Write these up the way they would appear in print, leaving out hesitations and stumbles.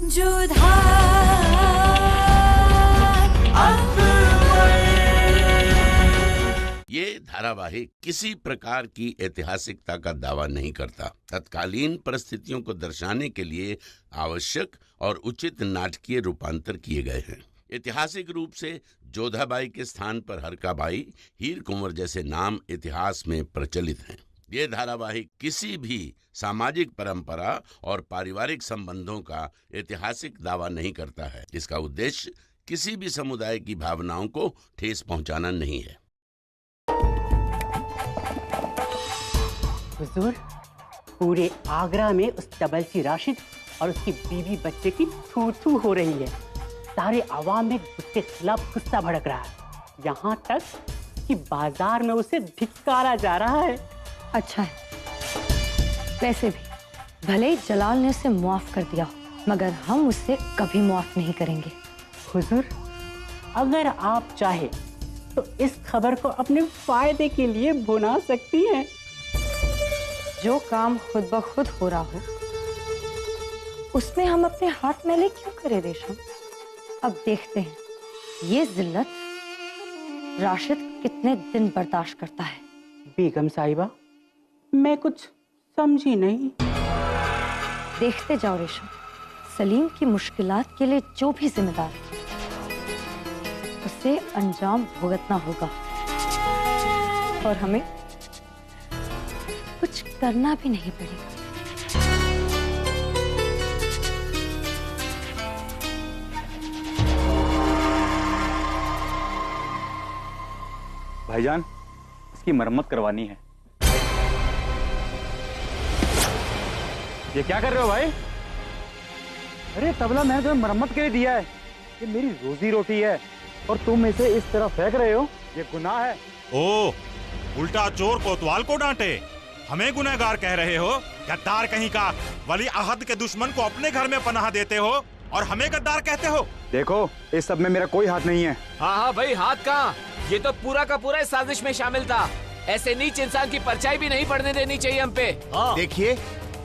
जोधा ये धारावाहिक किसी प्रकार की ऐतिहासिकता का दावा नहीं करता। तत्कालीन परिस्थितियों को दर्शाने के लिए आवश्यक और उचित नाटकीय रूपांतर किए गए हैं। ऐतिहासिक रूप से जोधाबाई के स्थान पर हरकाबाई, हीर कुंवर जैसे नाम इतिहास में प्रचलित हैं। ये धारावाहिक किसी भी सामाजिक परंपरा और पारिवारिक संबंधों का ऐतिहासिक दावा नहीं करता है। इसका उद्देश्य किसी भी समुदाय की भावनाओं को ठेस पहुंचाना नहीं है। हुजूर, पूरे आगरा में उस तबलची राशिद और उसकी बीवी बच्चे की थू थू हो रही है। सारे आवाम में उसके खिलाफ गुस्सा भड़क रहा है। यहाँ तक कि बाजार में उसे धिक्कारा जा रहा है। अच्छा है, वैसे भी भले ही जलाल ने उसे मुआफ कर दिया, मगर हम उससे कभी मुआफ नहीं करेंगे। हुजूर, अगर आप चाहे तो इस खबर को अपने फायदे के लिए बुना सकती हैं। जो काम खुद ब खुद हो रहा हो उसमें हम अपने हाथ मैले क्यों करें रेशम? अब देखते हैं ये जिल्लत राशिद कितने दिन बर्दाश्त करता है। बेगम साहिबा, मैं कुछ समझी नहीं। देखते जाओ रेशम, सलीम की मुश्किलात के लिए जो भी जिम्मेदार है उसे अंजाम भुगतना होगा और हमें कुछ करना भी नहीं पड़ेगा। भाईजान, इसकी मरम्मत करवानी है। ये क्या कर रहे हो भाई? अरे तबला मैंने तुम्हें मरम्मत के लिए दिया है। ये मेरी रोजी रोटी है और तुम इसे इस तरह फेंक रहे हो, ये गुनाह है। ओ, उल्टा चोर कोतवाल को डांटे, हमें गुनहगार कह रहे हो? गद्दार कहीं का। वली अहद के दुश्मन को अपने घर में पनाह देते हो और हमें गद्दार कहते हो। देखो, इस सब में मेरा कोई हाथ नहीं है। हाँ भाई, हाथ कहाँ? ये तो पूरा का पूरा इस साजिश में शामिल था। ऐसे नीच इंसान की परछाई भी नहीं पड़ने देनी चाहिए हम पे। देखिए,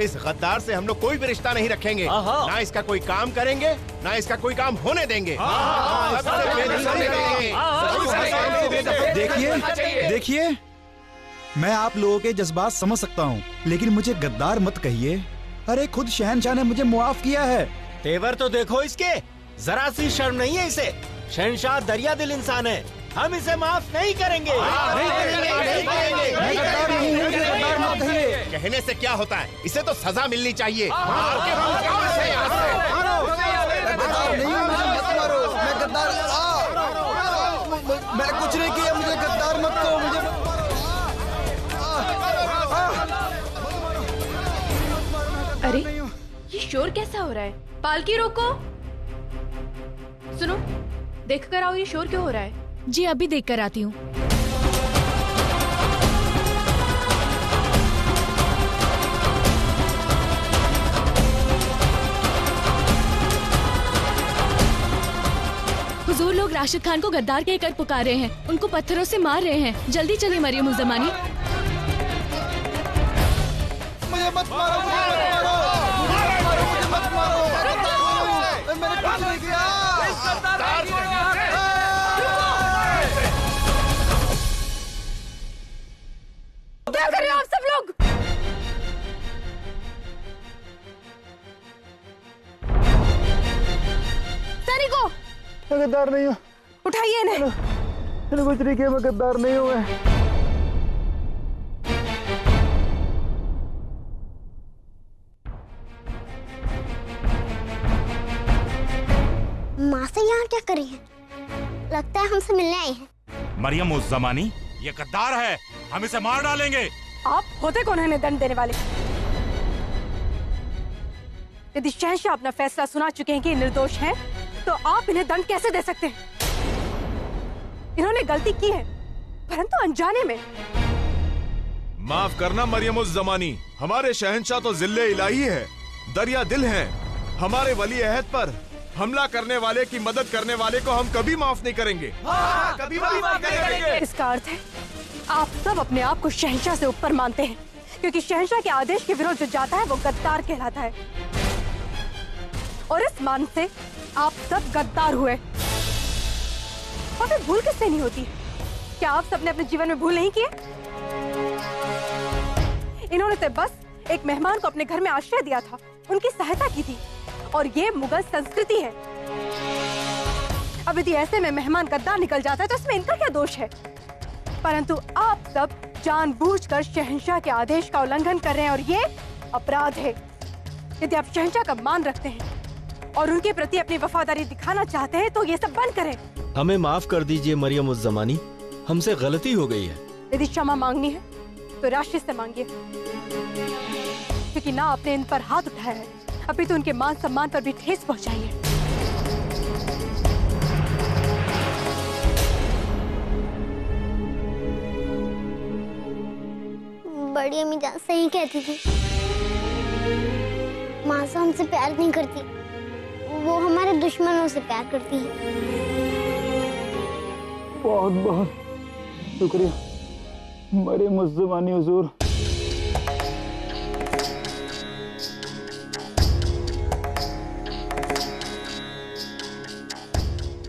इस गद्दार से हम लोग कोई भी रिश्ता नहीं रखेंगे। ना इसका कोई काम करेंगे, ना इसका कोई काम होने देंगे। देखिए, मैं आप लोगों के जज्बात समझ सकता हूँ, लेकिन मुझे गद्दार मत कहिए। अरे खुद शहनशाह ने मुझे मुआफ किया है। तेवर तो देखो इसके, जरा सी शर्म नहीं है इसे। शहनशाह दरिया दिल इंसान है, हम इसे माफ नहीं करेंगे। कहने से क्या होता है, इसे तो सजा मिलनी चाहिए। मैं कुछ नहीं किया, मुझे गद्दार मत कहो। मुझे अरे ये शोर कैसा हो रहा है? पालकी रोको, सुनो, देख कर आओ ये शोर क्यों हो रहा है। जी अभी देख कर आती हूँ। हुजूर, लोग राशिद खान को गद्दार कहकर पुकार रहे हैं, उनको पत्थरों से मार रहे हैं। जल्दी चलिए मरियम उज़ ज़मानी। मुझे मत मारो, मुझे मत मारो। मैंने कुछ नहीं किया। क्या कर रहे हो आप सब लोग? सारी को मैं गद्दार नहीं हूँ। उठाइए इन्हें। मैंने कुछ नहीं किया, मैं गद्दार नहीं हूँ। माँ से यहाँ क्या करी है? लगता है हमसे मिलने आई है। मरियम उज़ ज़मानी, ये गद्दार है, हम इसे मार डालेंगे। आप होते कौन है इन्हें दंड देने वाले? यदि शहंशाह अपना फैसला सुना चुके हैं कि ये निर्दोष हैं, तो आप इन्हें दंड कैसे दे सकते हैं? इन्होंने गलती की है, परंतु अनजाने में। माफ करना मरियम उज़ ज़मानी, हमारे शहंशाह तो जिल्ले इलाही है, दरिया दिल हैं। हमारे वली अहद पर हमला करने वाले की मदद करने वाले को हम कभी माफ नहीं करेंगे। कभी माफ नहीं करेंगे। इसका अर्थ है आप सब अपने आप को शहंशाह से ऊपर मानते हैं, क्योंकि शहंशाह के आदेश के विरुद्ध जो जाता है वो गद्दार कहलाता है। और इस मान से आप सब गद्दार हुए। और फिर भूल किससे नहीं होती? क्या आप सबने अपने जीवन में भूल नहीं किए? इन्होंने तो बस एक मेहमान को अपने घर में आश्रय दिया था, उनकी सहायता की थी, और ये मुगल संस्कृति है। अब यदि ऐसे में मेहमान गद्दार निकल जाता है तो इसमें इनका क्या दोष है? परंतु आप सब जानबूझकर शहंशाह के आदेश का उल्लंघन कर रहे हैं और ये अपराध है। यदि आप शहंशाह का मान रखते हैं और उनके प्रति अपनी वफादारी दिखाना चाहते हैं तो ये सब बंद करें। हमें माफ कर दीजिए मरियम उज़ ज़मानी, हमसे गलती हो गई है। यदि क्षमा मांगनी है तो राशि से मांगिए, क्योंकि ना आपने इन पर हाथ उठाया है, अभी तो उनके मान सम्मान पर भी ठेस पहुंचाई है। बड़ी अम्मी जान सही कहती थी, माँ से हमसे प्यार नहीं करती, वो हमारे दुश्मनों से प्यार करती है। बहुत बहुत शुक्रिया मरियम उज़ ज़मानी हुजूर।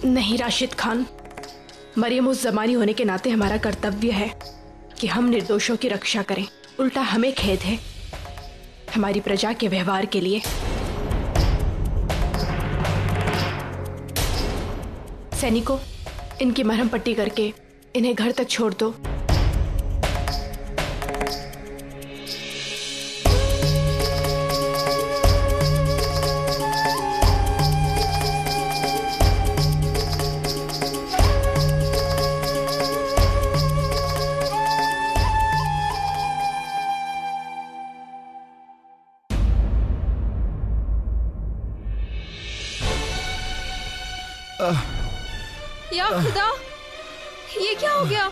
नहीं राशिद खान, मरियम उज़ ज़मानी होने के नाते हमारा कर्तव्य है कि हम निर्दोषों की रक्षा करें। उल्टा हमें खेद है हमारी प्रजा के व्यवहार के लिए। सैनिकों, इनकी मरहम पट्टी करके इन्हें घर तक छोड़ दो। या खुदा, ये क्या हो गया?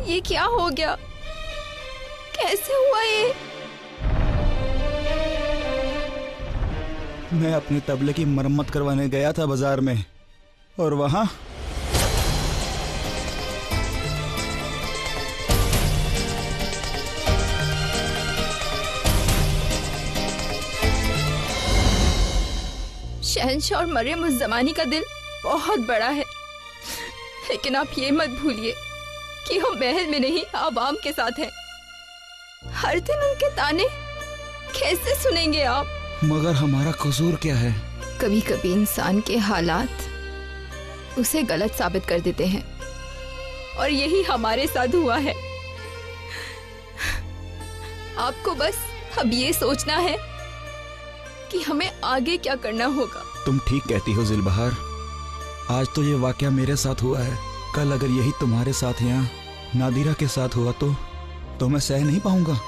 ये क्या हो गया? कैसे हुआ ये? मैं अपने तबले की मरम्मत करवाने गया था बाजार में, और वहां शहंशाह और मरियम उज़ ज़मानी का दिल बहुत बड़ा है, लेकिन आप ये मत भूलिए कि हम महल में नहीं आवाम के साथ हैं। हर दिन उनके ताने कैसे सुनेंगे आप? मगर हमारा कसूर क्या है? कभी कभी इंसान के हालात उसे गलत साबित कर देते हैं, और यही हमारे साथ हुआ है। आपको बस अब ये सोचना है कि हमें आगे क्या करना होगा। तुम ठीक कहती हो ज़िलबहार, आज तो ये वाकया मेरे साथ हुआ है, कल अगर यही तुम्हारे साथ या नादिरा के साथ हुआ तो मैं सह नहीं पाऊंगा।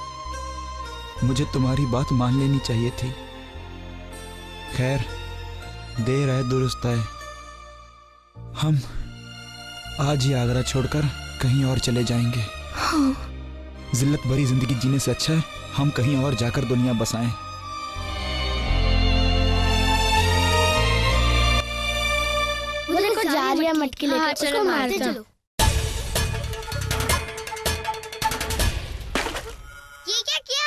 मुझे तुम्हारी बात मान लेनी चाहिए थी। खैर, देर है दुरुस्त है। हम आज ही आगरा छोड़कर कहीं और चले जाएंगे। हाँ। जिल्लत भरी जिंदगी जीने से अच्छा है हम कहीं और जाकर दुनिया बसाएं। जा रही है मटकी लेकर, उसको मारते चलो। ये क्या किया?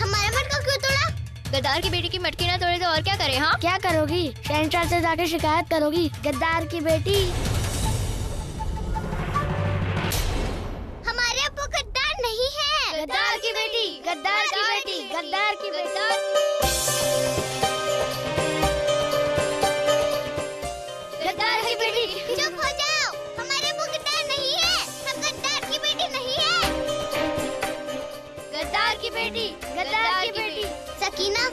हमारा मटका क्यों तोड़ा? गद्दार की बेटी की मटकी ना तोड़े तो और क्या करे? हाँ, क्या करोगी? शहंशाह से जाकर शिकायत करोगी? गद्दार की बेटी। हमारे अब्बू गद्दार नहीं है। गद्दार की बेटी, गद्दार की बेटी, गद्दार की बेटी। चुप हो जाओ, हमारे अब्बू गद्दार नहीं है, हम गद्दार की बेटी नहीं है। गद्दार की बेटी, गद्दार की बेटी। सकीना,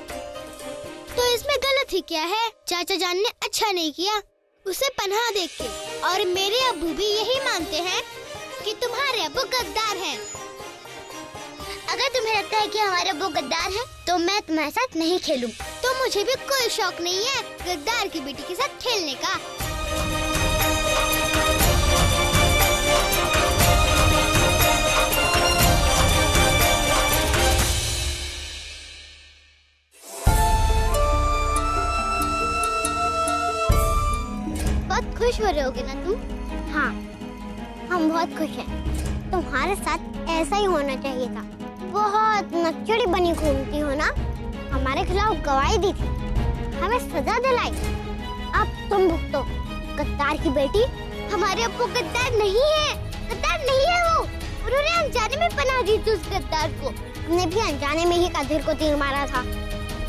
तो इसमें गलत ही क्या है? चाचा जान ने अच्छा नहीं किया उसे पनाह देख के, और मेरे अब्बू भी यही मानते हैं कि तुम्हारे अब्बू गद्दार हैं। अगर तुम्हें लगता है कि हमारे अब्बू गद्दार हैं, तो मैं तुम्हारे साथ नहीं खेलूं। तो मुझे भी कोई शौक नहीं है गद्दार की बेटी के साथ खेलने का। बहुत खुश हो रहे होगे ना तुम? हाँ, हम बहुत खुश हैं। तुम्हारे साथ ऐसा ही होना चाहिए था। बहुत नक्चड़ी बनी घूमती हो ना, हमारे खिलाफ गवाही दी थी, हमें सजा दिलाई, अब तुम भुगतो। गद्दार की बेटी, हमारे अब्बू गद्दार नहीं है, गद्दार नहीं है वो। उन्होंने अनजाने में पनाह दी थी उस गद्दार को। हमने भी अनजाने में ही कादिर को तीर मारा था,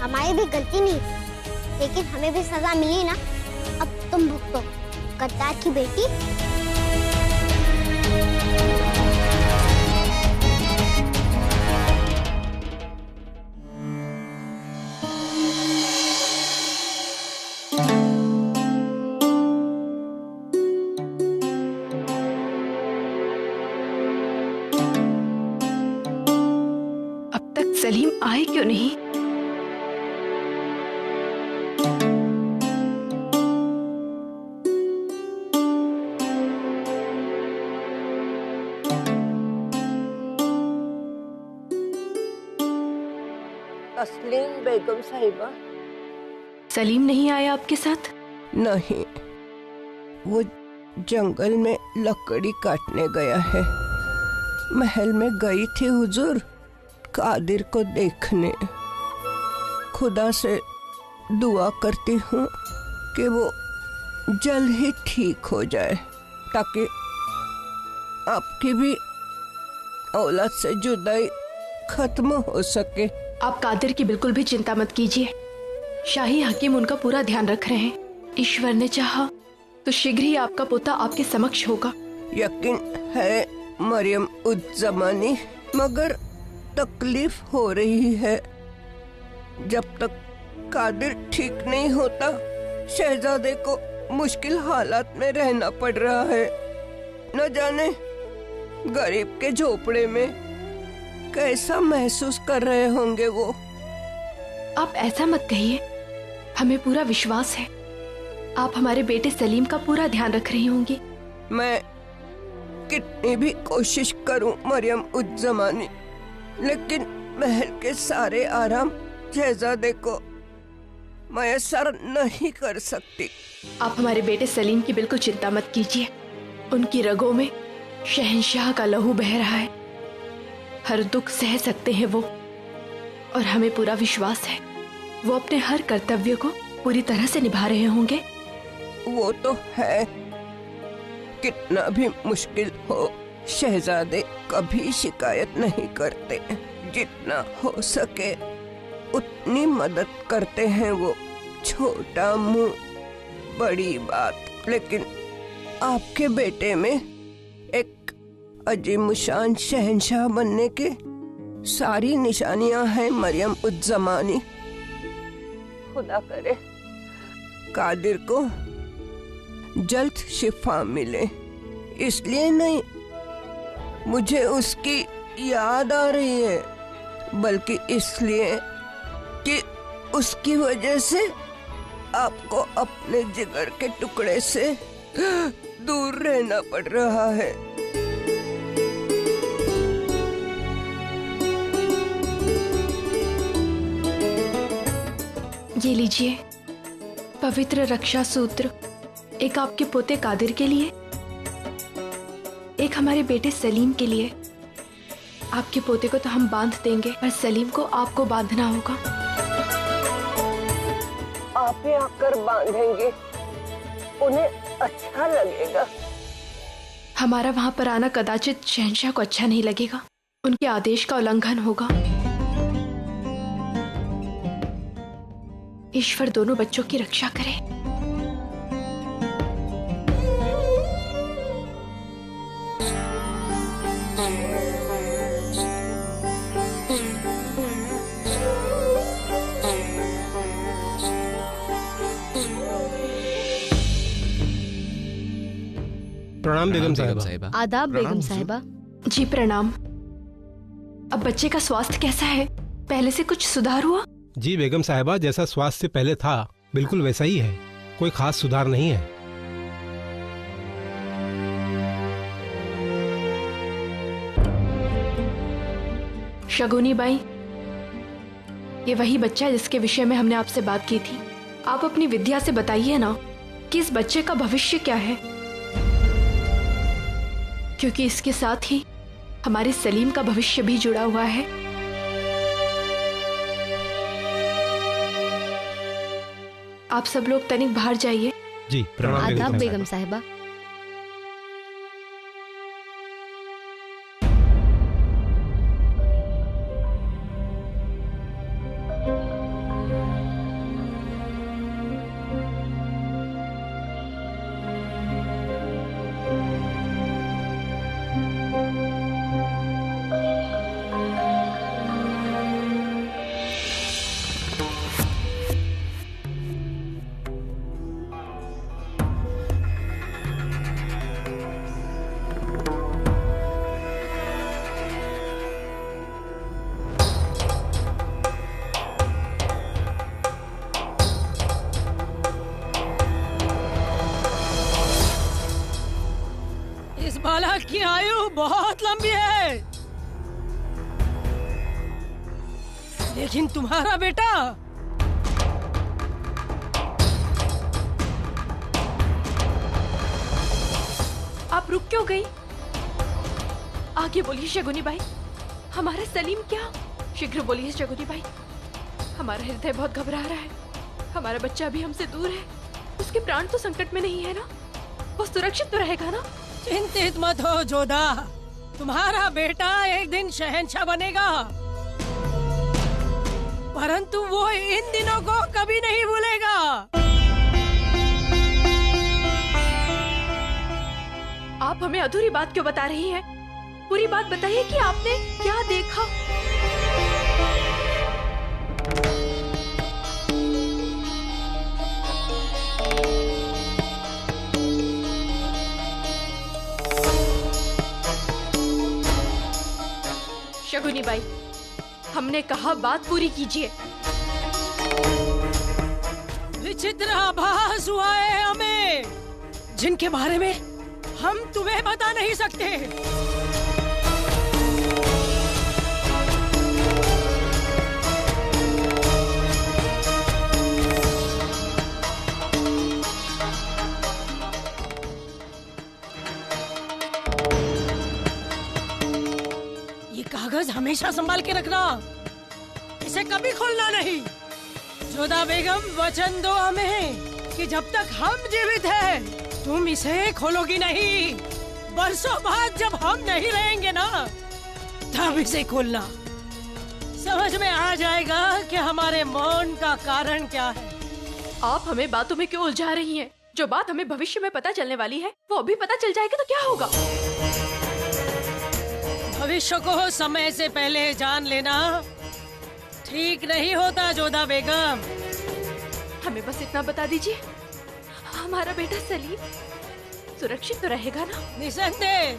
हमारी भी गलती नहीं, लेकिन हमें भी सजा मिली ना। अब तुम भुगतो, गद्दार की बेटी। सलीम आए क्यों नहीं? तस्लीम बेगम साहिबा। सलीम नहीं आया आपके साथ? नहीं, वो जंगल में लकड़ी काटने गया है। महल में गई थी हुजूर, कादिर को देखने। खुदा से दुआ करती हूँ कि वो जल्द ही ठीक हो जाए, ताकि आपकी भी औलाद से जुदाई खत्म हो सके। आप कादिर की बिल्कुल भी चिंता मत कीजिए, शाही हकीम उनका पूरा ध्यान रख रहे हैं। ईश्वर ने चाहा तो शीघ्र ही आपका पोता आपके समक्ष होगा। यकीन है मरियम उज जमानी, मगर तकलीफ हो रही है। जब तक कादिर ठीक नहीं होता, शहजादे को मुश्किल हालात में रहना पड़ रहा है। न जाने गरीब के झोपड़े में कैसा महसूस कर रहे होंगे वो। आप ऐसा मत कहिए, हमें पूरा विश्वास है आप हमारे बेटे सलीम का पूरा ध्यान रख रही होंगी। मैं कितनी भी कोशिश करूं मरियम उज जमानी, लेकिन महल के सारे आराम शहजादे को मयस्सर नहीं कर सकती। आप हमारे बेटे सलीम की बिल्कुल चिंता मत कीजिए, उनकी रगों में शहंशाह का लहू बह रहा है। हर दुख सह सकते हैं वो, और हमें पूरा विश्वास है वो अपने हर कर्तव्य को पूरी तरह से निभा रहे होंगे। वो तो है, कितना भी मुश्किल हो शहजादे कभी शिकायत नहीं करते। जितना हो सके उतनी मदद करते हैं वो। छोटा मुंह बड़ी बात। लेकिन आपके बेटे में एक अजीमुशान शहंशाह बनने के सारी निशानियां हैं मरियम उज जमानी। खुदा करे कादिर को जल्द शिफा मिले। इसलिए नहीं मुझे उसकी याद आ रही है, बल्कि इसलिए कि उसकी वजह से आपको अपने जिगर के टुकड़े से दूर रहना पड़ रहा है। ये लीजिए पवित्र रक्षा सूत्र, एक आपके पोते कादिर के लिए, एक हमारे बेटे सलीम के लिए। आपके पोते को तो हम बांध देंगे, पर सलीम को आपको बांधना होगा। आप ही आकर बांधेंगे, उन्हें अच्छा लगेगा। हमारा वहां पर आना कदाचित शहंशाह को अच्छा नहीं लगेगा, उनके आदेश का उल्लंघन होगा। ईश्वर दोनों बच्चों की रक्षा करे। प्रणाम बेगम साहिबा। आदाब बेगम साहिबा। जी प्रणाम। अब बच्चे का स्वास्थ्य कैसा है? पहले से कुछ सुधार हुआ? जी बेगम साहिबा, जैसा स्वास्थ्य से पहले था बिल्कुल वैसा ही है, कोई खास सुधार नहीं है। शगुनी बाई, ये वही बच्चा है जिसके विषय में हमने आपसे बात की थी। आप अपनी विद्या से बताइए ना कि इस बच्चे का भविष्य क्या है, क्योंकि इसके साथ ही हमारे सलीम का भविष्य भी जुड़ा हुआ है। आप सब लोग तनिक बाहर जाइए। जी प्रणाम आदाब बेगम साहिबा। बालक की आयु बहुत लंबी है, लेकिन तुम्हारा बेटा आप रुक क्यों गई? आगे बोलिए शगुनी बाई, हमारा सलीम क्या? शीघ्र बोलिए शगुनी बाई, हमारा हृदय बहुत घबरा रहा है। हमारा बच्चा अभी हमसे दूर है, उसके प्राण तो संकट में नहीं है ना? वो सुरक्षित तो रहेगा ना? चिंतित मत हो जोधा, तुम्हारा बेटा एक दिन शहंशाह बनेगा, परंतु वो इन दिनों को कभी नहीं भूलेगा। आप हमें अधूरी बात क्यों बता रही हैं? पूरी बात बताइए कि आपने क्या देखा? शगुनी बाई, हमने कहा बात पूरी कीजिए। विचित्र आभास हुआ है हमें, जिनके बारे में हम तुम्हें बता नहीं सकते। ये कागज हमेशा संभाल के रखना, इसे कभी खोलना नहीं। जोधा बेगम वचन दो हमें कि जब तक हम जीवित हैं तुम इसे खोलोगी नहीं। बरसों बाद जब हम नहीं रहेंगे ना, तब इसे खोलना। समझ में आ जाएगा कि हमारे मौन का कारण क्या है। आप हमें बातों में क्यों उलझा रही हैं? जो बात हमें भविष्य में पता चलने वाली है वो अभी पता चल जाएगी तो क्या होगा? भविष्य को समय से पहले जान लेना ठीक नहीं होता जोधा बेगम। हमें बस इतना बता दीजिए, हमारा बेटा सलीम सुरक्षित तो रहेगा ना? निसंदेह,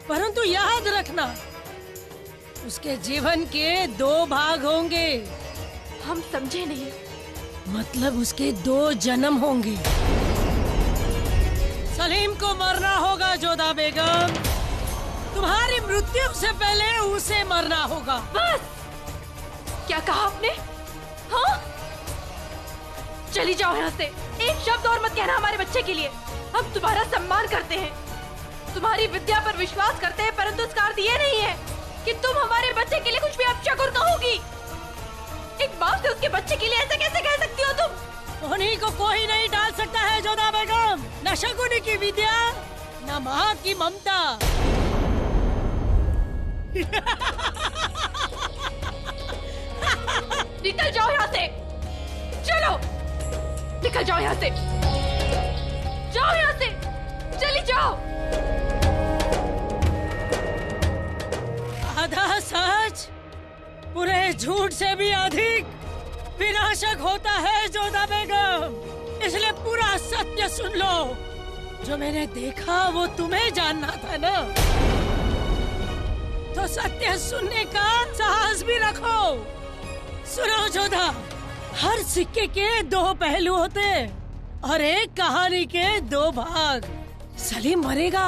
परंतु याद रखना उसके जीवन के 2 भाग होंगे। हम समझे नहीं। मतलब उसके 2 जन्म होंगे। सलीम को मरना होगा जोधा बेगम, तुम्हारी मृत्यु से पहले उसे मरना होगा। बस, क्या कहा आपने? हाँ, चली जाओ यहाँ से। एक शब्द और मत कहना हमारे बच्चे के लिए। हम तुम्हारा सम्मान करते हैं, तुम्हारी विद्या पर विश्वास करते हैं, परंतु इसका अर्थ ये नहीं है कि तुम हमारे बच्चे के लिए कुछ भी अपशकुन कहोगी। एक बाप से उसके बच्चे के लिए ऐसे कैसे कह सकती हो तुम? उन्हीं को कोई नहीं डाल सकता है जोधा बेगम, न शकुनी की विद्या न माँ की ममता। निकल जाओ यहाँ से, चलो निकल जाओ यहाँ से, जाओ यहाँ से, चली जाओ। आधा सच पूरे झूठ से भी अधिक विनाशक होता है जोधा बेगम, इसलिए पूरा सत्य सुन लो। जो मैंने देखा वो तुम्हें जानना था ना, तो सत्य सुनने का साहस भी रखो। सुनो जोधा, हर सिक्के के 2 पहलू होते और एक कहानी के 2 भाग। सलीम मरेगा,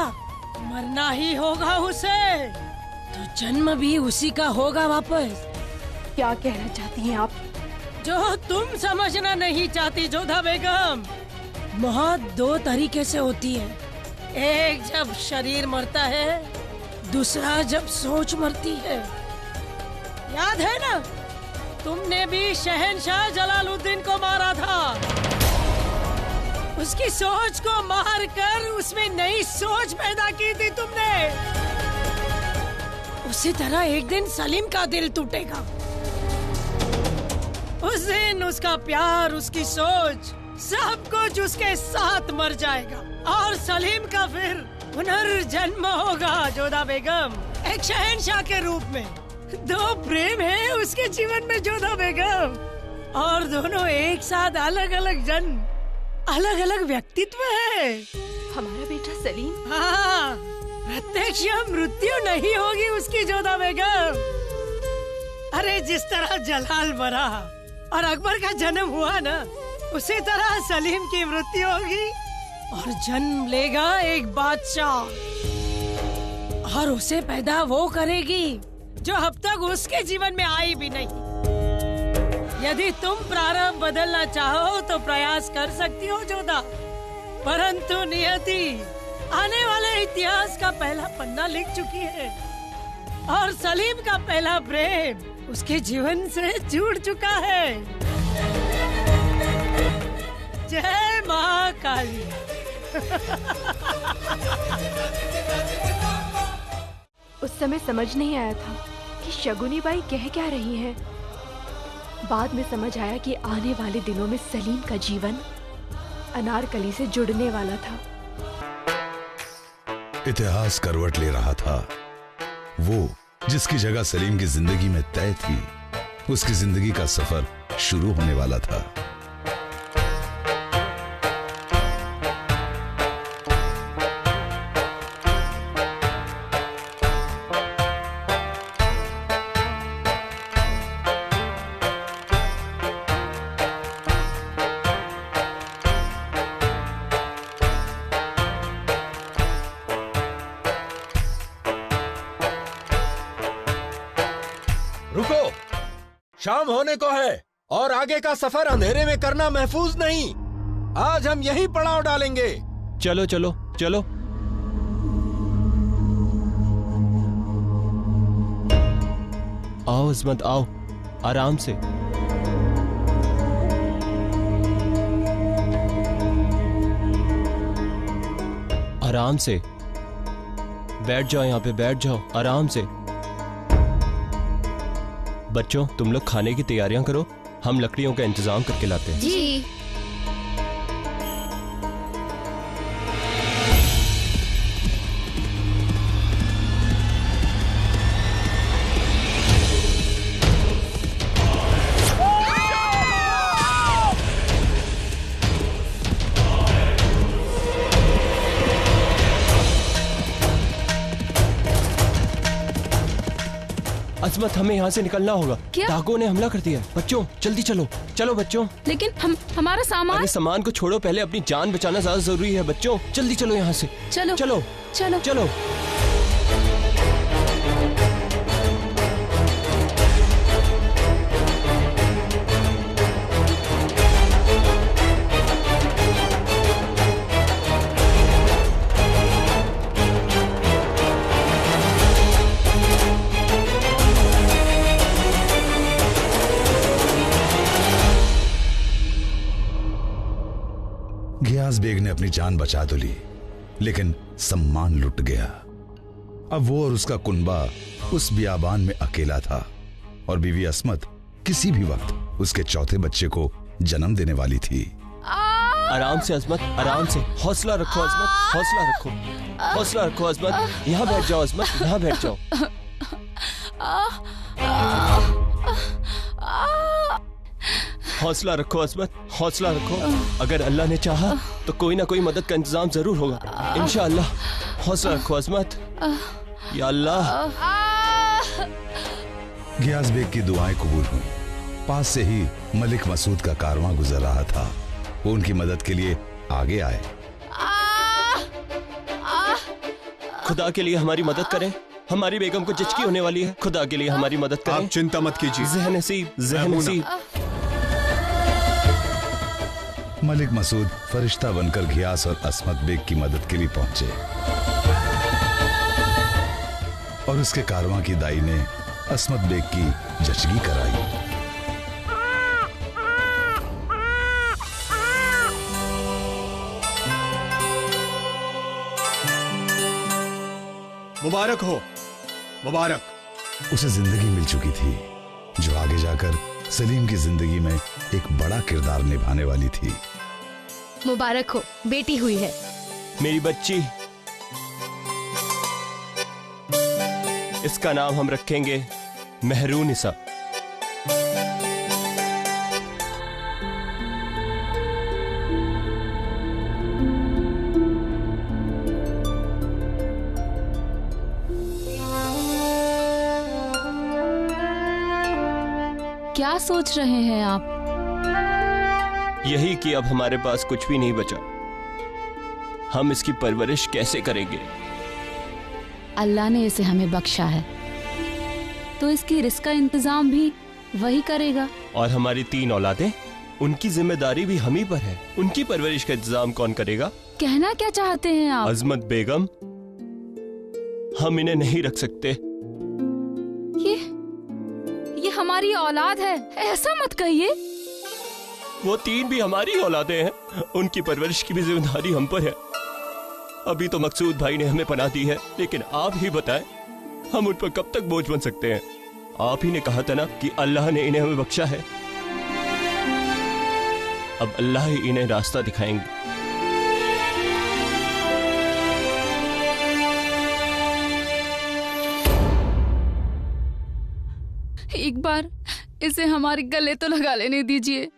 मरना ही होगा उसे, तो जन्म भी उसी का होगा वापस। क्या कहना चाहती हैं आप? जो तुम समझना नहीं चाहती जोधा बेगम, मौत 2 तरीके से होती है। एक जब शरीर मरता है, दूसरा जब सोच मरती है। याद है ना, तुमने भी शहंशाह जलालुद्दीन को मारा था। उसकी सोच को मार कर उसमें नई सोच पैदा की थी तुमने। उसी तरह एक दिन सलीम का दिल टूटेगा। उस दिन उसका प्यार, उसकी सोच, सब कुछ उसके साथ मर जाएगा और सलीम का फिर पुनर्जन्म होगा जोधा बेगम, एक शहंशाह के रूप में। दो प्रेम है उसके जीवन में जोधा बेगम, और दोनों एक साथ अलग अलग जन्म, अलग अलग व्यक्तित्व है। हमारा बेटा सलीम? हाँ, प्रत्यक्ष मृत्यु नहीं होगी उसकी जोधा बेगम। अरे जिस तरह जलाल मरा और अकबर का जन्म हुआ ना, उसी तरह सलीम की मृत्यु होगी और जन्म लेगा एक बादशाह, और उसे पैदा वो करेगी जो अब तक उसके जीवन में आई भी नहीं। यदि तुम प्रारंभ बदलना चाहो तो प्रयास कर सकती हो जोधा, परंतु नियति आने वाले इतिहास का पहला पन्ना लिख चुकी है और सलीम का पहला प्रेम उसके जीवन से जुड़ चुका है। जय महाकाली। उस समय समझ नहीं आया था कि शगुनी बाई कह क्या रही है। बाद में समझ आया कि आने वाले दिनों में सलीम का जीवन अनारकली से जुड़ने वाला था। इतिहास करवट ले रहा था। वो जिसकी जगह सलीम की जिंदगी में तय थी, उसकी जिंदगी का सफर शुरू होने वाला था। रुको, शाम होने को है और आगे का सफर अंधेरे में करना महफूज नहीं। आज हम यहीं पड़ाव डालेंगे। चलो चलो चलो। आओ इस्मत, आओ, आराम से। आराम से बैठ जाओ, यहाँ पे बैठ जाओ आराम से। बच्चों, तुम लोग खाने की तैयारियां करो, हम लकड़ियों का इंतजाम करके लाते हैं। जी। अजमत, हमें यहाँ से निकलना होगा। क्या? डाकुओं ने हमला कर दिया है। बच्चों जल्दी चलो, चलो बच्चों। लेकिन हमारा सामान। अरे सामान को छोड़ो, पहले अपनी जान बचाना ज्यादा जरूरी है। बच्चों जल्दी चलो यहाँ से। चलो चलो चलो चलो। गियास बेग ने अपनी जान बचा तो ली, लेकिन सम्मान लुट गया। अब वो और उसका कुनबा उस बियाबान में अकेला था और बीवी अस्मत किसी भी वक्त उसके चौथे बच्चे को जन्म देने वाली थी। आराम से अजमत, आराम से। हौसला रखो अजमत, हौसला रखो, हौसला रखो अजमत। यहाँ बैठ जाओ अजमत, यहाँ बैठ जाओ। हौसला रखो अजमत, हौसला रखो। अगर अल्लाह ने चाहा तो कोई ना कोई मदद का इंतजाम जरूर होगा इंशाअल्लाह। हौसला रखो अजमत। या अल्लाह। गियास बेग की दुआएं कबूल हुई। पास से ही मलिक मसूद का कारवां गुजर रहा था। वो उनकी मदद के लिए आगे आए। खुदा के लिए हमारी मदद करें, हमारी बेगम को चिचकी होने वाली है। खुदा के लिए हमारी मदद करें। आप चिंता मत कीजिए। ज़हन नसीब, ज़हन नसीब। मलिक मसूद फरिश्ता बनकर घियास और अस्मत बेग की मदद के लिए पहुंचे। और उसके कारवां की दाई ने अस्मत बेग की जचगी कराई। मुबारक हो, मुबारक। उसे जिंदगी मिल चुकी थी जो आगे जाकर सलीम की जिंदगी में एक बड़ा किरदार निभाने वाली थी। मुबारक हो, बेटी हुई है। मेरी बच्ची, इसका नाम हम रखेंगे मेहरूनिसा। क्या सोच रहे हैं आप? यही कि अब हमारे पास कुछ भी नहीं बचा। हम इसकी परवरिश कैसे करेंगे? अल्लाह ने इसे हमें बख्शा है तो इसकी रिस्क का इंतजाम भी वही करेगा। और हमारी 3 औलादें, उनकी जिम्मेदारी भी हम ही पर है। उनकी परवरिश का इंतजाम कौन करेगा? कहना क्या चाहते हैं आप? अजमत बेगम, हम इन्हें नहीं रख सकते। ये हमारी औलाद है, ऐसा मत कहिए। वो 3 भी हमारी औलादें हैं, उनकी परवरिश की भी जिम्मेदारी हम पर है। अभी तो मकसूद भाई ने हमें पनाह दी है, लेकिन आप ही बताएं हम उन पर कब तक बोझ बन सकते हैं? आप ही ने कहा था ना कि अल्लाह ने इन्हें हमें बख्शा है। अब अल्लाह ही इन्हें रास्ता दिखाएंगे। एक बार इसे हमारे गले तो लगा लेने दीजिए।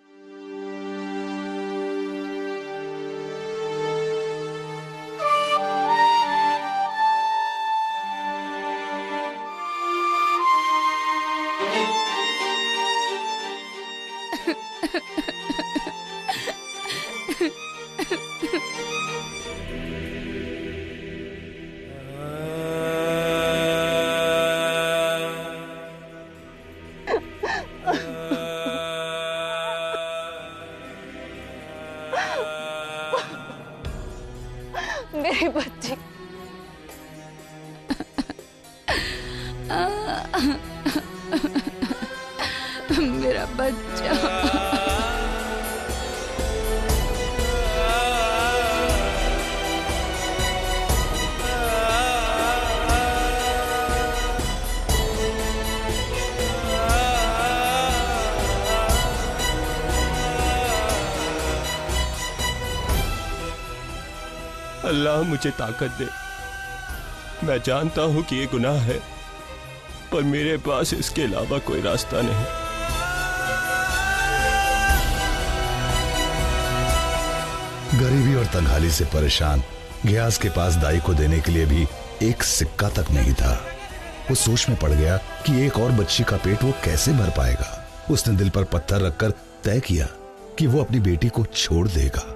मेरी बच्ची, मेरा बच्चा। अल्लाह मुझे ताकत दे। मैं जानता हूं कि ये गुनाह है, पर मेरे पास इसके अलावा कोई रास्ता नहीं। गरीबी और तंगहाली से परेशान गयास के पास दाई को देने के लिए भी एक सिक्का तक नहीं था। वो सोच में पड़ गया कि एक और बच्ची का पेट वो कैसे भर पाएगा। उसने दिल पर पत्थर रखकर तय किया कि वो अपनी बेटी को छोड़ देगा।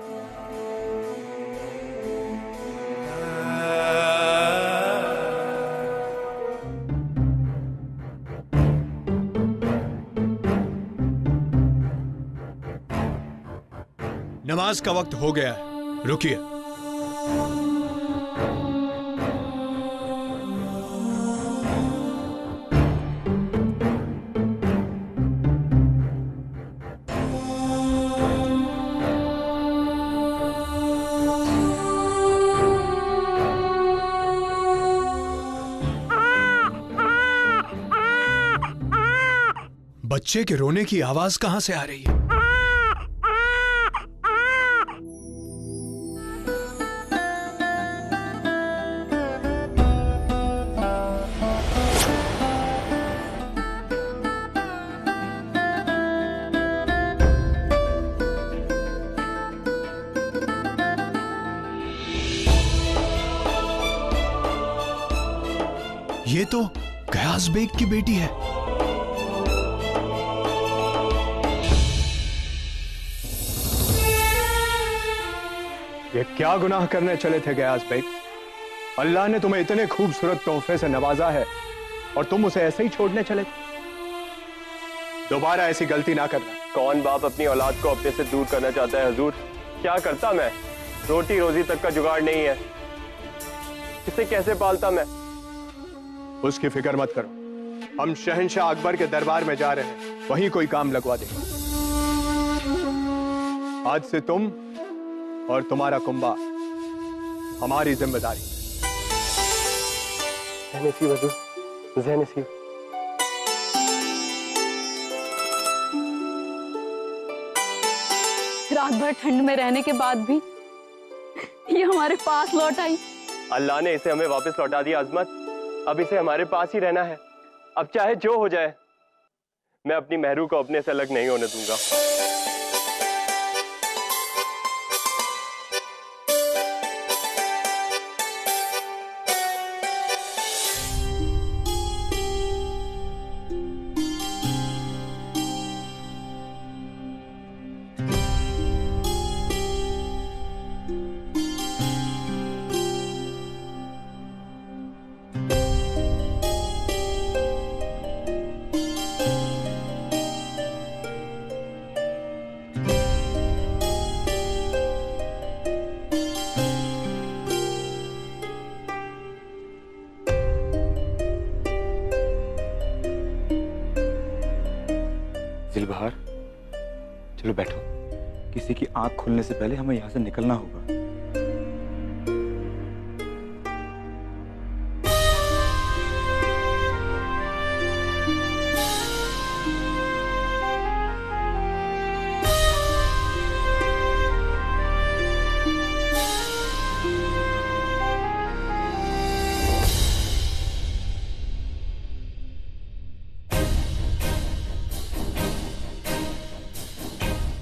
नमाज का वक्त हो गया है, रुकिए। बच्चे के रोने की आवाज कहां से आ रही है? ये तो गयास बेग की बेटी है। ये क्या गुनाह करने चले थे गयास बेग? अल्लाह ने तुम्हें इतने खूबसूरत तोहफे से नवाजा है और तुम उसे ऐसे ही छोड़ने चले। दोबारा ऐसी गलती ना करना। कौन बाप अपनी औलाद को अपने से दूर करना चाहता है हुजूर? क्या करता मैं? रोटी रोजी तक का जुगाड़ नहीं है, इसे कैसे पालता मैं? उसकी फिक्र मत करो, हम शहंशाह अकबर के दरबार में जा रहे हैं, वहीं कोई काम लगवा देंगे। आज से तुम और तुम्हारा कुंबा हमारी जिम्मेदारी। रात भर ठंड में रहने के बाद भी ये हमारे पास लौट आई। अल्लाह ने इसे हमें वापस लौटा दिया अजमत। अब इसे हमारे पास ही रहना है। अब चाहे जो हो जाए, मैं अपनी महरू को अपने से अलग नहीं होने दूंगा। दिलबहार, चलो बैठो। किसी की आंख खुलने से पहले हमें यहाँ से निकलना होगा।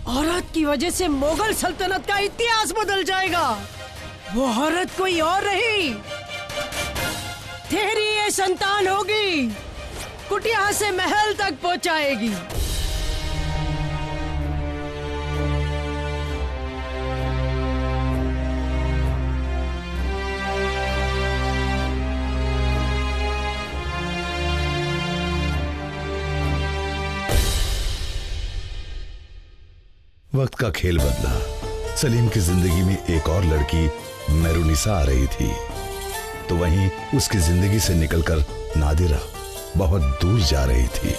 औरत की वजह से मुगल सल्तनत का इतिहास बदल जाएगा। वो औरत कोई और नहीं, तेरी ये संतान होगी, कुटिया से महल तक पहुंचाएगी। वक्त का खेल बदला। सलीम की जिंदगी में एक और लड़की मेहरुनिसा आ रही थी, तो वहीं उसकी जिंदगी से निकलकर नादिरा बहुत दूर जा रही थी।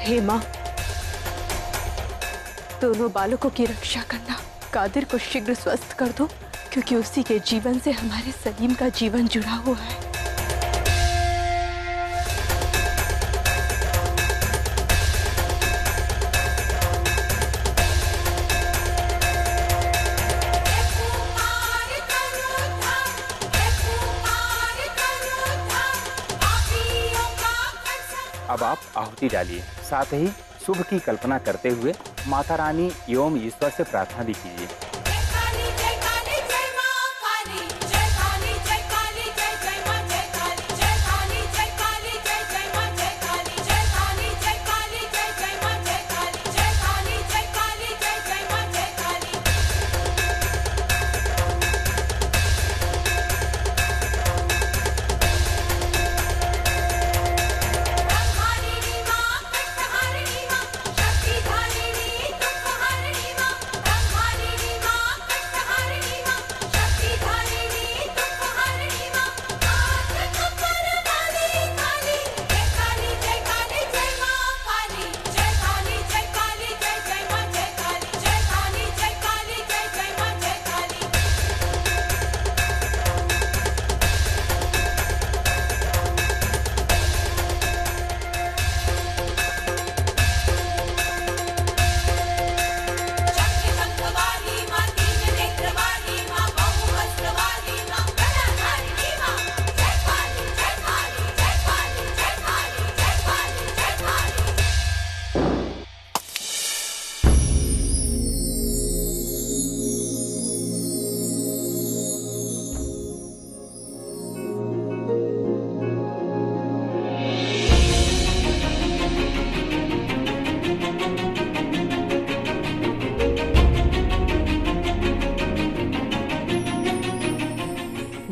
हे मां, दोनों बालकों की रक्षा करना। कादिर को शीघ्र स्वस्थ कर दो, क्योंकि उसी के जीवन से हमारे सलीम का जीवन जुड़ा हुआ है। अब आप आहुति डालिए, साथ ही शुभ की कल्पना करते हुए माता रानी एवं ईश्वर से प्रार्थना भी कीजिए।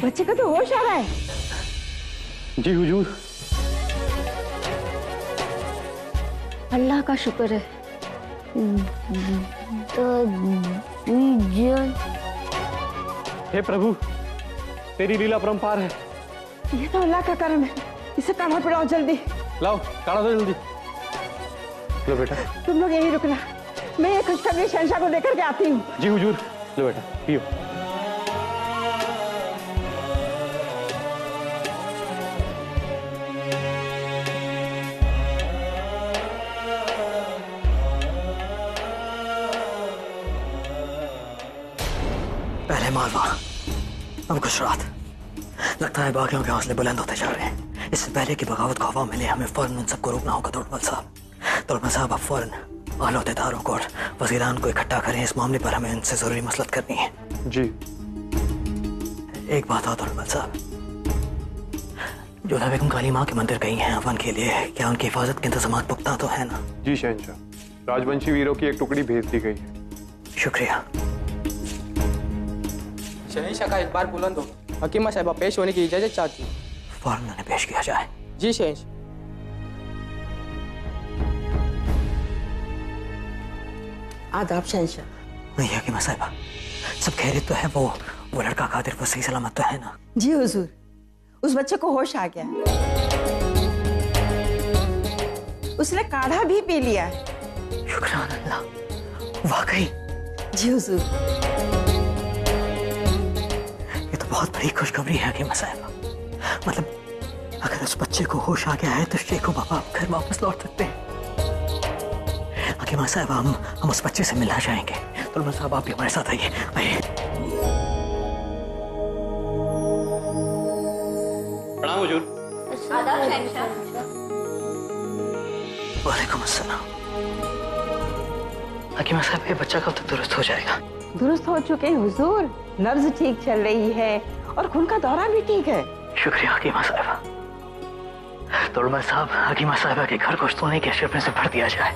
बच्चे का तो होश आ रहा है। जी हुजूर। अल्लाह का शुक्र है। हे प्रभु, तेरी लीला परम्पार है। ये तो अल्लाह का करम है। इसे काढ़ा पिलाओ जल्दी। लाओ काढ़ा दो जल्दी। लो बेटा। तुम लोग यहीं रुकना, मैं ये खुशखबरी शहंशाह को लेकर के आती हूँ। जी हुजूर। लो बेटा पियो। पहले मालवा, अब गुजरात। लगता है बागियों के हौसले बुलंद होते जा रहे हैं। इससे पहले कि बगावत को हवा मिले, हमें फौरन उन सबको रोकना होगा। तोड़मल साहब, आप फौरन अहलोतेदारों को और वजीरान को इकट्ठा करें। इस मामले पर हमें उनसे जरूरी मसलत करनी है। जी। एक बात और तोड़मल साहब, जोधा बेगम काली माँ के मंदिर गई हैं हवन के लिए। क्या उनकी हिफाजत के इंतजाम पुख्ता तो है ना? जी शहंशाह, राजवंशी वीरों की एक टुकड़ी भेज दी गई है। शुक्रिया। शहंशाह का इकबार बुलंद हो। हकीमा साहिबा पेश होने की इजाजत चाहती हूँ। फौरन उन्हें पेश किया जाए। जी शहंशाह। आदाब शहंशाह। नहीं हकीमा साहिबा, सब खैरियत तो है। वो लड़का कादिर वो सही सलामत तो है ना? जी हुजूर, उस बच्चे को होश आ गया है। उसने काढ़ा भी पी लिया है। शुक्रान अल्लाह, वाकई? जी हुजूर। ये तो बहुत बड़ी खुशखबरी है हकीमा साहिबा। मतलब अगर उस बच्चे को होश आ गया है तो शेखू बाबा घर वापस लौट सकते हैं। हकीमा साहिबा, हम उस बच्चे से मिलना चाहेंगे। तुलमल साहब, आप भी हमारे साथ आइए। प्रणाम हुजूर। वालेकुम अस्सलाम। हकीमा साहब, ये बच्चा कब तक दुरुस्त हो जाएगा? दुरुस्त हो चुके हैं हुजूर। नब्ज ठीक चल रही है और खून का दौरा भी ठीक है। शुक्रिया हकीमा साहिबा। तुलमल साहब, हकीमा साहिबा के घर को सोने के अशरफे से भर दिया जाए।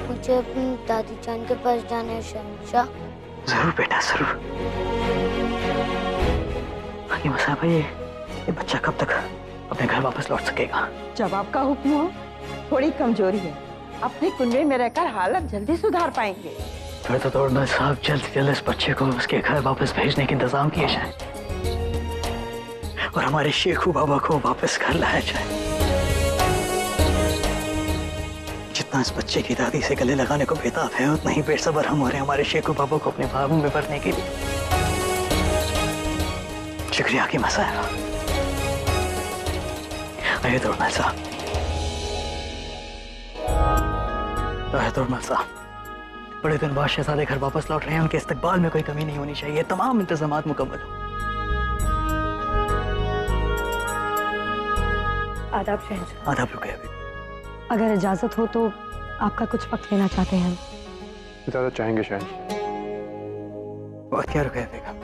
मुझे अपनी दादी जान के पास जाना है शहंशाह। जरूर बेटा, जरूर। हकीमा साहिबा, ये बच्चा कब तक अपने घर वापस लौट सकेगा? जब आपका हुक्म हो। थोड़ी कमजोरी है, अपने कुंडे में रहकर हालत जल्दी सुधार पाएंगे। फिर तो तुलमल साहब, जल्द से जल्द इस बच्चे को उसके घर वापस भेजने के इंतजाम किए जाए और हमारे शेखू बाबा को वापस घर लाया जाए। जितना इस बच्चे की दादी से गले लगाने को बेताब है, उतना ही बेसब्र हम हो रहे हैं हमारे शेखू बाबा को अपने बागों में भरने के लिए। शुक्रिया की मसाइब। आइए तुलमल साहब, बड़े दिन बाद शहजादे घर वापस लौट रहे हैं। उनके इस्तकबाल में कोई कमी नहीं होनी चाहिए। तमाम इंतजामात मुकम्मल हो। आदाब शहंशाह। आदाब रुकैया। अगर इजाजत हो तो आपका कुछ वक्त लेना चाहते हैं हम। इजाजत चाहेंगे शहंशाह। वक्त क्या रुकैया बेगम,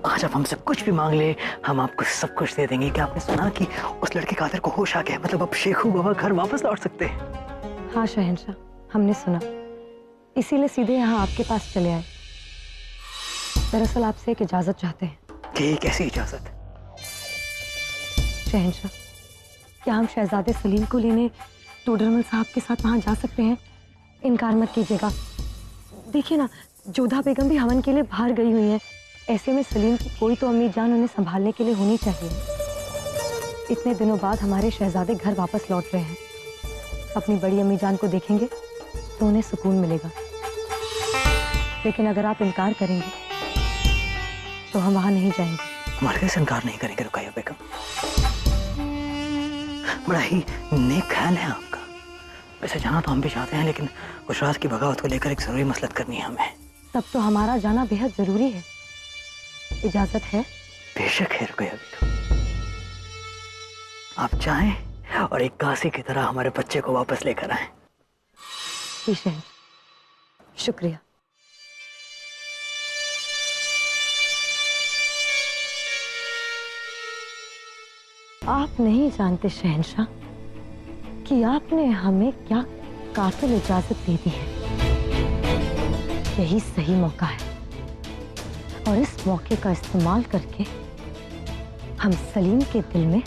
आज आप हमसे कुछ भी मांग ले, हम आपको सब कुछ दे देंगे। क्या आपने सुना कि उस लड़के कादिर को होश आ गया? मतलब अब शेखू बाबा घर वापस लौट सकते हैं। हाँ शहंशाह, हमने सुना, इसीलिए सीधे यहाँ आपके पास चले आए। दरअसल आपसे एक इजाजत चाहते हैं। कि कैसी इजाजत? शहंशाह, क्या हम शहजादे सलीम को लेने टोडरमल साहब के साथ वहाँ जा सकते हैं? इनकार मत कीजिएगा। देखिए ना, जोधा बेगम भी हवन के लिए बाहर गई हुई है। ऐसे में सलीम की कोई तो अम्मी जान उन्हें संभालने के लिए होनी चाहिए। इतने दिनों बाद हमारे शहजादे घर वापस लौट रहे हैं। अपनी बड़ी अम्मी जान को देखेंगे तो उन्हें सुकून मिलेगा। लेकिन अगर आप इनकार करेंगे तो हम वहां नहीं जाएंगे। हमारे कैसे इनकार नहीं करेंगे रुकैया बेगम? बड़ा ही नेक ख्याल है आपका। वैसे जाना तो हम भी चाहते हैं, लेकिन गुजरात की बगावत को लेकर एक जरूरी मसलत करनी है हमें। तब तो हमारा जाना बेहद जरूरी है। इजाजत है? बेशक है रुकैया बेगम। आप चाहें और एक काशी की तरह हमारे बच्चे को वापस लेकर आए। शुक्रिया। आप नहीं जानते शहंशाह कि आपने हमें क्या कातिल इजाजत दे दी है। यही सही मौका है और इस मौके का इस्तेमाल करके हम सलीम के दिल में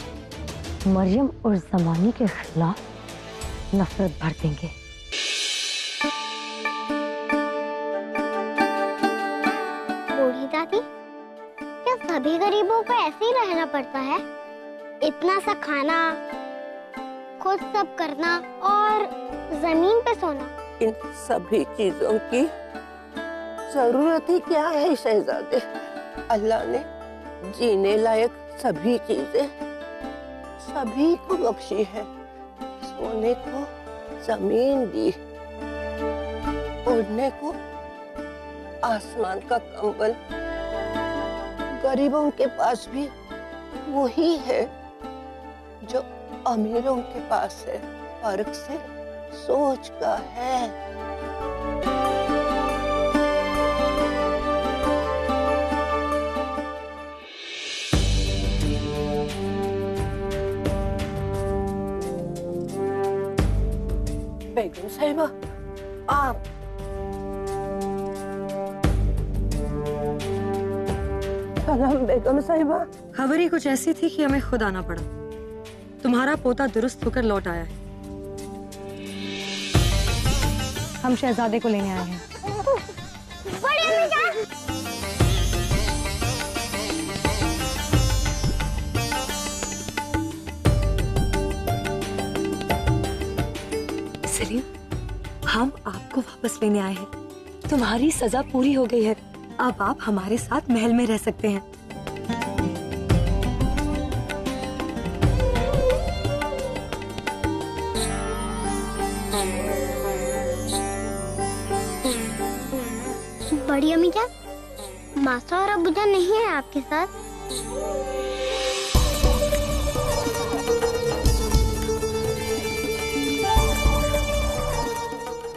मरियम और जमानी के खिलाफ नफरत भर देंगे। बूढ़ी दादी, क्या सभी गरीबों को ऐसे ही रहना पड़ता है? इतना सा खाना, खुद सब करना और जमीन पे सोना। इन सभी चीजों की जरूरत ही क्या है शहजादे? अल्लाह ने जीने लायक सभी चीजें सभी को बख्शी है। सोने को जमीन दी, ओढ़ने को आसमान का कंबल। गरीबों के पास भी वही है जो अमीरों के पास है। फर्क से सोच का है। बेगम साहिबा, आप सलाम बेगम साहिबा। खबर ही कुछ ऐसी थी कि हमें खुद आना पड़ा। तुम्हारा पोता दुरुस्त होकर लौट आया है। हम शहजादे को लेने आए हैं। सलीम, हम आपको वापस लेने आए हैं। तुम्हारी सजा पूरी हो गई है। अब आप हमारे साथ महल में रह सकते हैं। बड़ी अम्मी जान, मासा और अबू जान नहीं है आपके साथ?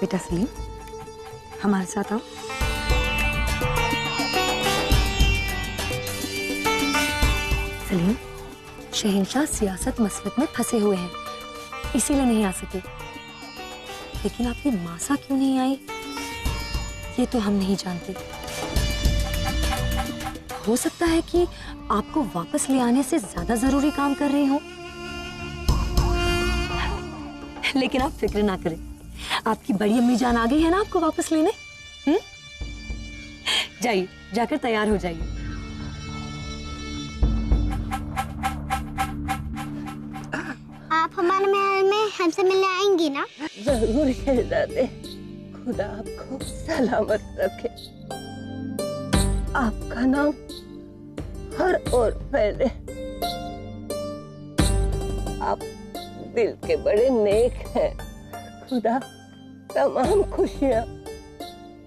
बेटा सलीम, हमारे साथ आओ। सलीम, शहंशाह सियासत मसलक में फंसे हुए हैं, इसीलिए नहीं आ सके। लेकिन आपकी मासा क्यों नहीं आई, ये तो हम नहीं जानते। हो सकता है कि आपको वापस ले आने से ज्यादा जरूरी काम कर रही हो। लेकिन आप फिक्र ना करें, आपकी बड़ी अम्मी जान आ गई है ना आपको वापस लेने। जाइए, जाकर तैयार हो जाइए। आप हमारे महल में हमसे मिलने आएंगी ना? जरूर शहजादे, खुदा आपको सलामत रखे। आपका नाम हर ओर फैले। आप दिल के बड़े नेक हैं। खुदा तमाम खुशियाँ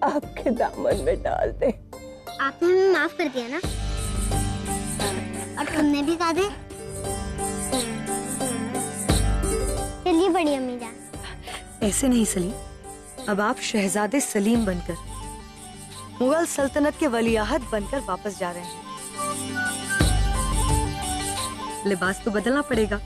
आपके दामन में डाल दे। आपने हमें माफ कर दिया ना? और तुमने भी कहा दे। चलिए बड़ी अम्मी जान। ऐसे नहीं सलीम, अब आप शहजादे सलीम बनकर मुगल सल्तनत के वलीअहद बनकर वापस जा रहे हैं। लिबास तो बदलना पड़ेगा।